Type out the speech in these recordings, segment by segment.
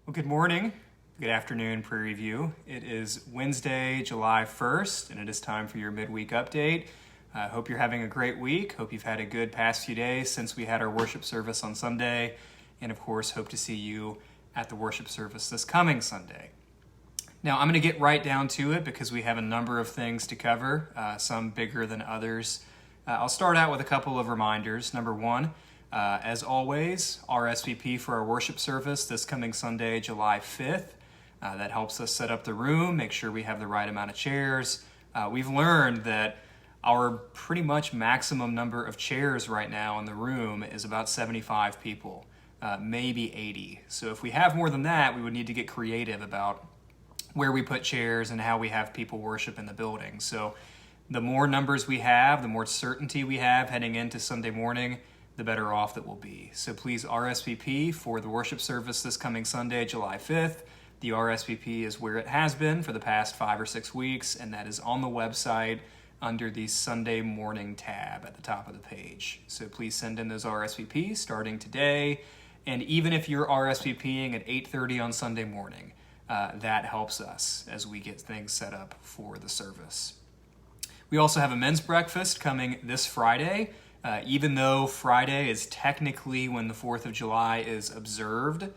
Well, good morning, good afternoon, Prairie View. It is Wednesday, July 1st, and it is time for your midweek update. I hope you're having a great week. Hope you've had a good past few days since we had our worship service on Sunday, and of course, hope to see you at the worship service this coming Sunday. Now, I'm going to get right down to it because we have a number of things to cover, some bigger than others. I'll start out with a couple of reminders. Number one, as always, RSVP for our worship service this coming Sunday, July 5th. That helps us set up the room, make sure we have the right amount of chairs. We've learned that our pretty much maximum number of chairs right now in the room is about 75 people, maybe 80. So if we have more than that, we would need to get creative about where we put chairs and how we have people worship in the building. So the more numbers we have, the more certainty we have heading into Sunday morning, the better off that we'll be. So please RSVP for the worship service this coming Sunday, July 5th. The RSVP is where it has been for the past 5 or 6 weeks, and that is on the website under the Sunday morning tab at the top of the page. So please send in those RSVPs starting today. And even if you're RSVPing at 8:30 on Sunday morning, that helps us as we get things set up for the service. We also have a men's breakfast coming this Friday. Even though Friday is technically when the 4th of July is observed,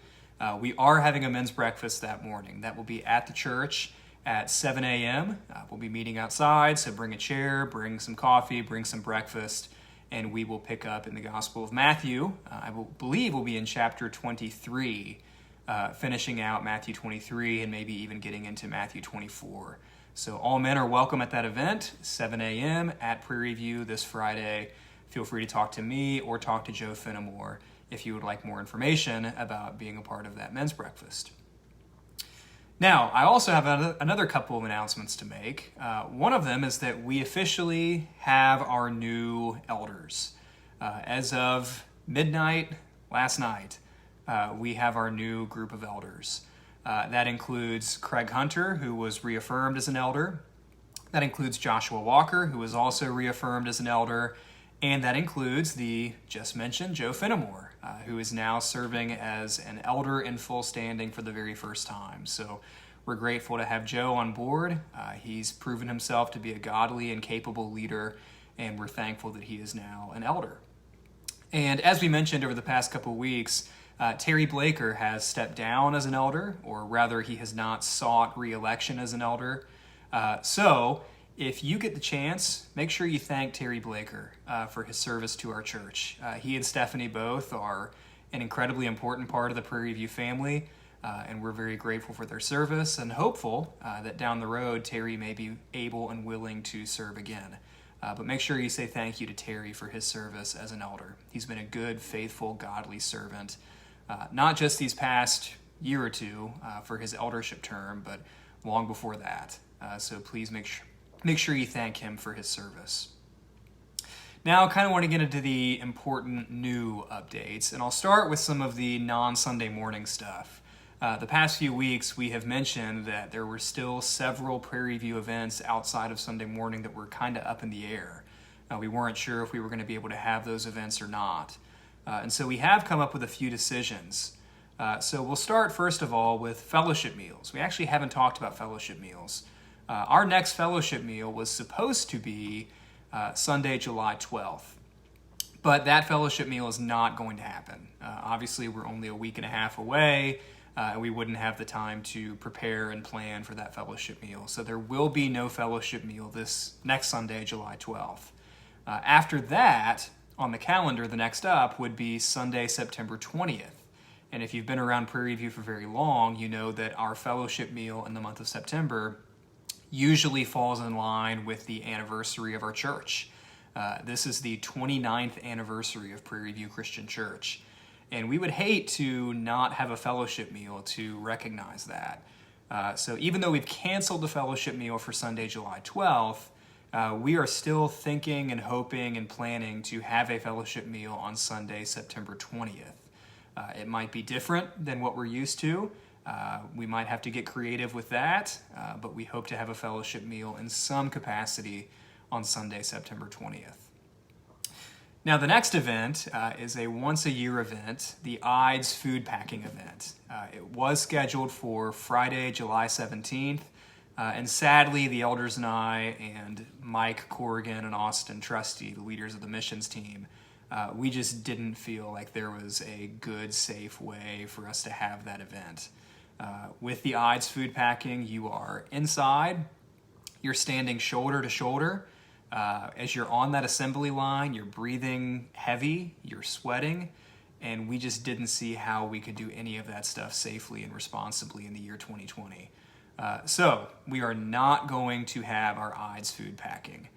we are having a men's breakfast that morning. That will be at the church at 7 a.m. We'll be meeting outside, so bring a chair, bring some coffee, bring some breakfast, and we will pick up in the Gospel of Matthew. I believe we'll be in chapter 23, finishing out Matthew 23 and maybe even getting into Matthew 24. So all men are welcome at that event, 7 a.m. at Prairie View this Friday. Feel free to talk to me or talk to Joe Fenimore if you would like more information about being a part of that men's breakfast. Now, I also have another couple of announcements to make. One of them is that we officially have our new elders. As of midnight last night, we have our new group of elders. That includes Craig Hunter, who was reaffirmed as an elder. That includes Joshua Walker, who was also reaffirmed as an elder. And that includes the just mentioned Joe Fenimore, who is now serving as an elder in full standing for the very first time. So we're grateful to have Joe on board. He's proven himself to be a godly and capable leader, and we're thankful that he is now an elder. And as we mentioned over the past couple of weeks, Terry Blaker has stepped down as an elder, or rather he has not sought re-election as an elder. So if you get the chance, make sure you thank Terry Blaker for his service to our church. He and Stephanie both are an incredibly important part of the Prairie View family, and we're very grateful for their service and hopeful that down the road Terry may be able and willing to serve again. But make sure you say thank you to Terry for his service as an elder. He's been a good, faithful, godly servant, not just these past year or two for his eldership term, but long before that. So please make sure you thank him for his service. Now, I kind of want to get into the important new updates, and I'll start with some of the non-Sunday morning stuff. The past few weeks, we have mentioned that there were still several Prairie View events outside of Sunday morning that were kind of up in the air. We weren't sure if we were going to be able to have those events or not. And so we have come up with a few decisions. So we'll start, first of all, with fellowship meals. We actually haven't talked about fellowship meals. Our next fellowship meal was supposed to be Sunday, July 12th. But that fellowship meal is not going to happen. Obviously, we're only a week and a half away, and we wouldn't have the time to prepare and plan for that fellowship meal. So there will be no fellowship meal this next Sunday, July 12th. After that, on the calendar, the next up would be Sunday, September 20th. And if you've been around Prairie View for very long, you know that our fellowship meal in the month of September usually falls in line with the anniversary of our church. This is the 29th anniversary of Prairie View Christian Church. And we would hate to not have a fellowship meal to recognize that. So even though we've canceled the fellowship meal for Sunday, July 12th, we are still thinking and hoping and planning to have a fellowship meal on Sunday, September 20th. It might be different than what we're used to. We might have to get creative with that, but we hope to have a fellowship meal in some capacity on Sunday, September 20th. Now, the next event is a once-a-year event, the Ides food packing event. It was scheduled for Friday, July 17th, and sadly, the elders and I and Mike Corrigan and Austin Trusty, the leaders of the missions team, we just didn't feel like there was a good, safe way for us to have that event. With the Ides food packing, you are inside, you're standing shoulder to shoulder. As you're on that assembly line, you're breathing heavy, you're sweating, and we just didn't see how we could do any of that stuff safely and responsibly in the year 2020. So we are not going to have our Ides food packing.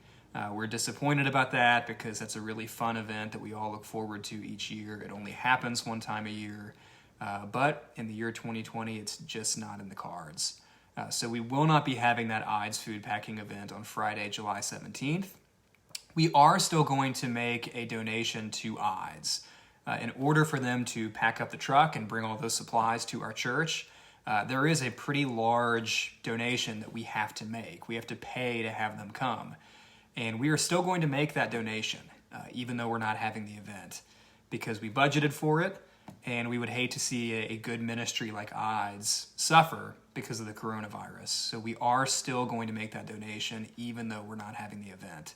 We're disappointed about that because that's a really fun event that we all look forward to each year. It only happens one time a year, but in the year 2020, it's just not in the cards. So we will not be having that Ides food packing event on Friday, July 17th. We are still going to make a donation to Ides. In order for them to pack up the truck and bring all those supplies to our church, there is a pretty large donation that we have to make. We have to pay to have them come. And we are still going to make that donation, even though we're not having the event, because we budgeted for it, and we would hate to see a good ministry like Ides suffer because of the coronavirus. So we are still going to make that donation, even though we're not having the event.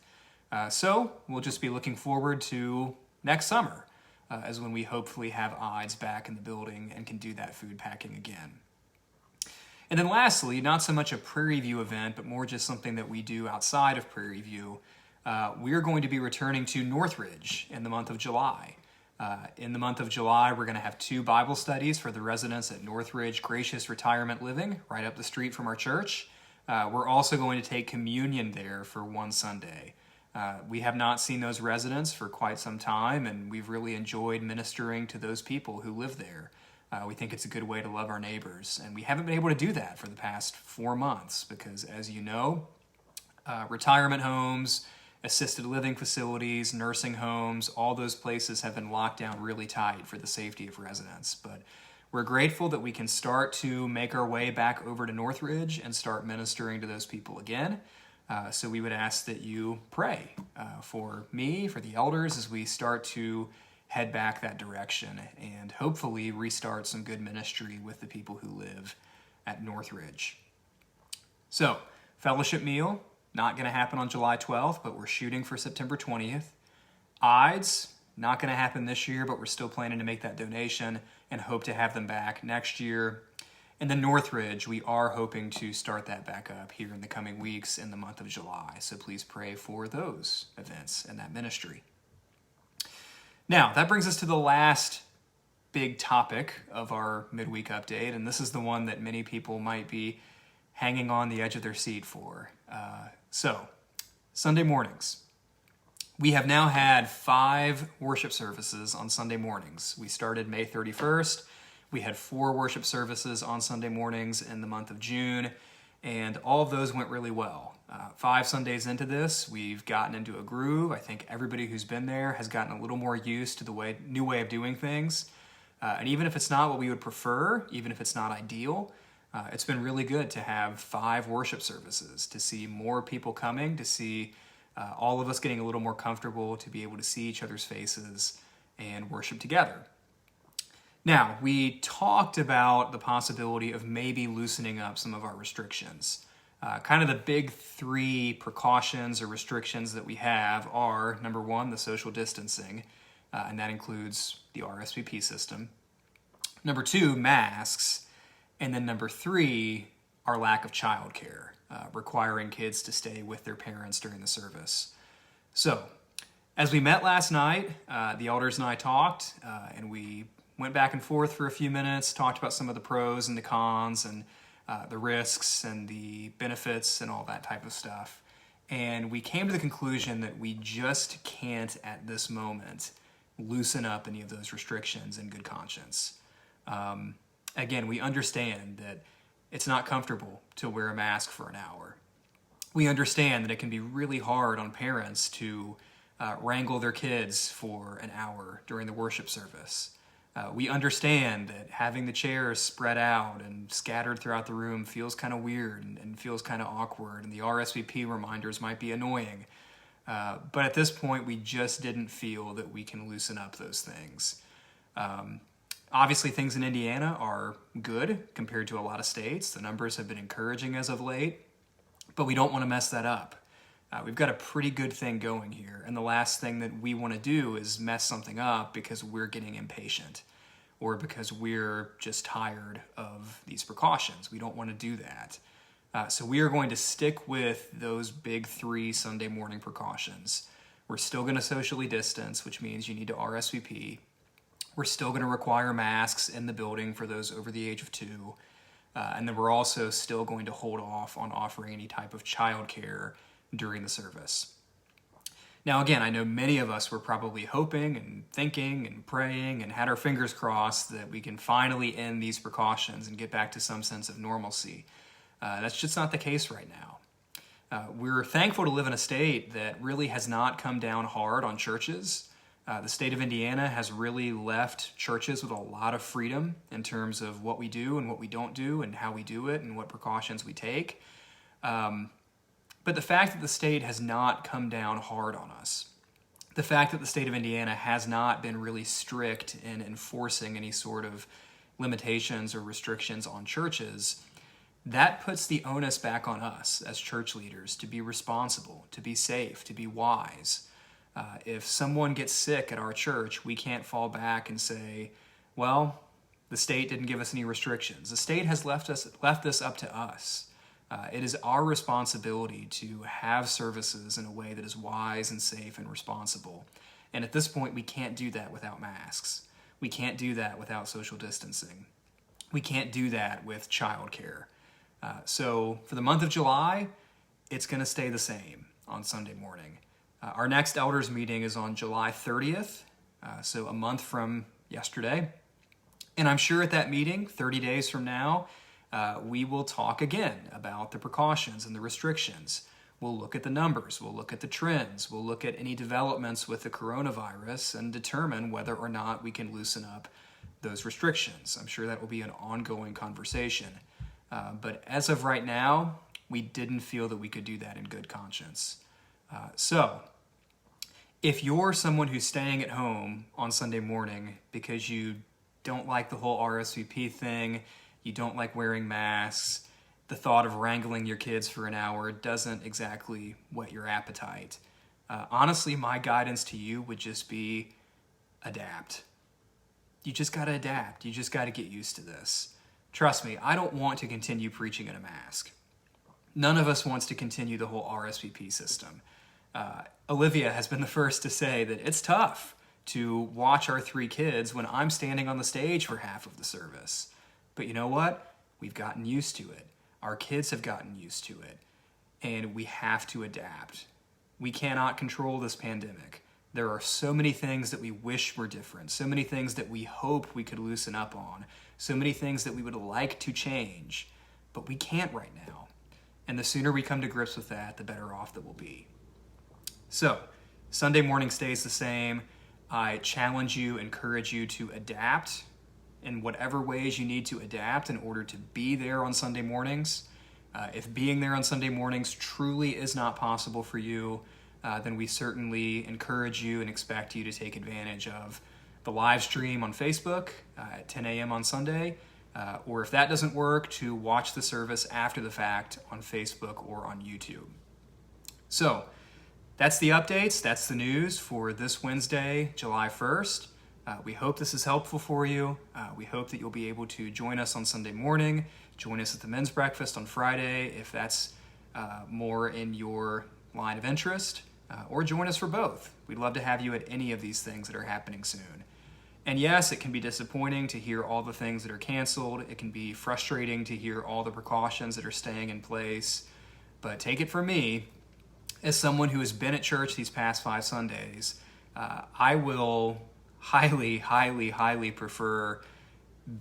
So we'll just be looking forward to next summer, as when we hopefully have Ides back in the building and can do that food packing again. And then lastly, not so much a Prairie View event, but more just something that we do outside of Prairie View. We're going to be returning to Northridge in the month of July. In the month of July, we're going to have 2 Bible studies for the residents at Northridge Gracious Retirement Living, right up the street from our church. We're also going to take communion there for one Sunday. We have not seen those residents for quite some time, and we've really enjoyed ministering to those people who live there. We think it's a good way to love our neighbors, and we haven't been able to do that for the past 4 months because, as you know, retirement homes, assisted living facilities, nursing homes, all those places have been locked down really tight for the safety of residents. But we're grateful that we can start to make our way back over to Northridge and start ministering to those people again. So we would ask that you pray for me, for the elders, as we start to head back that direction and hopefully restart some good ministry with the people who live at Northridge. So, fellowship meal, not going to happen on July 12th, but we're shooting for September 20th. Ides, not going to happen this year, but we're still planning to make that donation and hope to have them back next year. And then Northridge, we are hoping to start that back up here in the coming weeks in the month of July. So please pray for those events and that ministry. Now, that brings us to the last big topic of our midweek update, and this is the one that many people might be hanging on the edge of their seat for. So, Sunday mornings. We have now had 5 worship services on Sunday mornings. We started May 31st. We had 4 worship services on Sunday mornings in the month of June, and all of those went really well. 5 Sundays into this, we've gotten into a groove. I think everybody who's been there has gotten a little more used to the new way of doing things. And even if it's not what we would prefer, even if it's not ideal, it's been really good to have 5 worship services, to see more people coming, to see all of us getting a little more comfortable, to be able to see each other's faces and worship together. Now, we talked about the possibility of maybe loosening up some of our restrictions. Kind of the big 3 precautions or restrictions that we have are, number 1, the social distancing, and that includes the RSVP system. Number 2, masks. And then number 3, our lack of childcare, requiring kids to stay with their parents during the service. So, as we met last night, the elders and I talked, and we went back and forth for a few minutes, talked about some of the pros and the cons and the risks and the benefits and all that type of stuff. And we came to the conclusion that we just can't, at this moment, loosen up any of those restrictions in good conscience. Again, we understand that it's not comfortable to wear a mask for an hour. We understand that it can be really hard on parents to wrangle their kids for an hour during the worship service. We understand that having the chairs spread out and scattered throughout the room feels kind of weird and feels kind of awkward, and the RSVP reminders might be annoying. But at this point, we just didn't feel that we can loosen up those things. Obviously, things in Indiana are good compared to a lot of states. The numbers have been encouraging as of late, but we don't want to mess that up. We've got a pretty good thing going here, and the last thing that we want to do is mess something up because we're getting impatient or because we're just tired of these precautions. We don't want to do that. So we are going to stick with those big 3 Sunday morning precautions. We're still going to socially distance, which means you need to RSVP. We're still going to require masks in the building for those over the age of 2. And then we're also still going to hold off on offering any type of childcare during the service. Now, again, I know many of us were probably hoping and thinking and praying and had our fingers crossed that we can finally end these precautions and get back to some sense of normalcy. That's just not the case right now. We're thankful to live in a state that really has not come down hard on churches. The state of Indiana has really left churches with a lot of freedom in terms of what we do and what we don't do and how we do it and what precautions we take. But the fact that the state has not come down hard on us, the fact that the state of Indiana has not been really strict in enforcing any sort of limitations or restrictions on churches, that puts the onus back on us as church leaders to be responsible, to be safe, to be wise. If someone gets sick at our church, we can't fall back and say, well, the state didn't give us any restrictions. The state has left this up to us. It is our responsibility to have services in a way that is wise and safe and responsible. And at this point, we can't do that without masks. We can't do that without social distancing. We can't do that with childcare. So for the month of July, it's going to stay the same on Sunday morning. Our next elders meeting is on July 30th, so a month from yesterday. And I'm sure at that meeting, 30 days from now, we will talk again about the precautions and the restrictions. We'll look at the numbers, we'll look at the trends, we'll look at any developments with the coronavirus and determine whether or not we can loosen up those restrictions. I'm sure that will be an ongoing conversation. But as of right now, we didn't feel that we could do that in good conscience. So, if you're someone who's staying at home on Sunday morning because you don't like the whole RSVP thing, you don't like wearing masks, the thought of wrangling your kids for an hour doesn't exactly whet your appetite. Honestly, my guidance to you would just be adapt. You just got to adapt. You just got to get used to this. Trust me, I don't want to continue preaching in a mask. None of us wants to continue the whole RSVP system. Olivia has been the first to say that it's tough to watch our 3 kids when I'm standing on the stage for half of the service. But you know what? We've gotten used to it. Our kids have gotten used to it. And we have to adapt. We cannot control this pandemic. There are so many things that we wish were different, so many things that we hope we could loosen up on, so many things that we would like to change, but we can't right now. And the sooner we come to grips with that, the better off that we'll be. So, Sunday morning stays the same. I challenge you, encourage you to adapt in whatever ways you need to adapt in order to be there on Sunday mornings. If being there on Sunday mornings truly is not possible for you, then we certainly encourage you and expect you to take advantage of the live stream on Facebook at 10 a.m. on Sunday, or if that doesn't work, to watch the service after the fact on Facebook or on YouTube. So, that's the updates, that's the news for this Wednesday, July 1st. We hope this is helpful for you. We hope that you'll be able to join us on Sunday morning, join us at the men's breakfast on Friday if that's more in your line of interest, or join us for both. We'd love to have you at any of these things that are happening soon. And yes, it can be disappointing to hear all the things that are canceled. It can be frustrating to hear all the precautions that are staying in place. But take it from me, as someone who has been at church these past 5 Sundays, I will highly, highly, highly prefer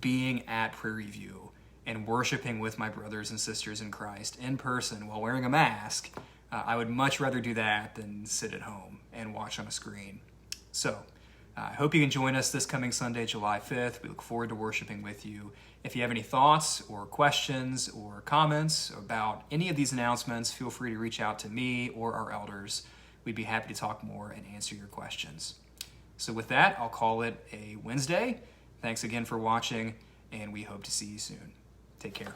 being at Prairie View and worshiping with my brothers and sisters in Christ in person while wearing a mask. I would much rather do that than sit at home and watch on a screen. So, I hope you can join us this coming Sunday, July 5th. We look forward to worshiping with you. If you have any thoughts or questions or comments about any of these announcements, feel free to reach out to me or our elders. we'd be happy to talk more and answer your questions. So with that, I'll call it a Wednesday. Thanks again for watching, and we hope to see you soon. Take care.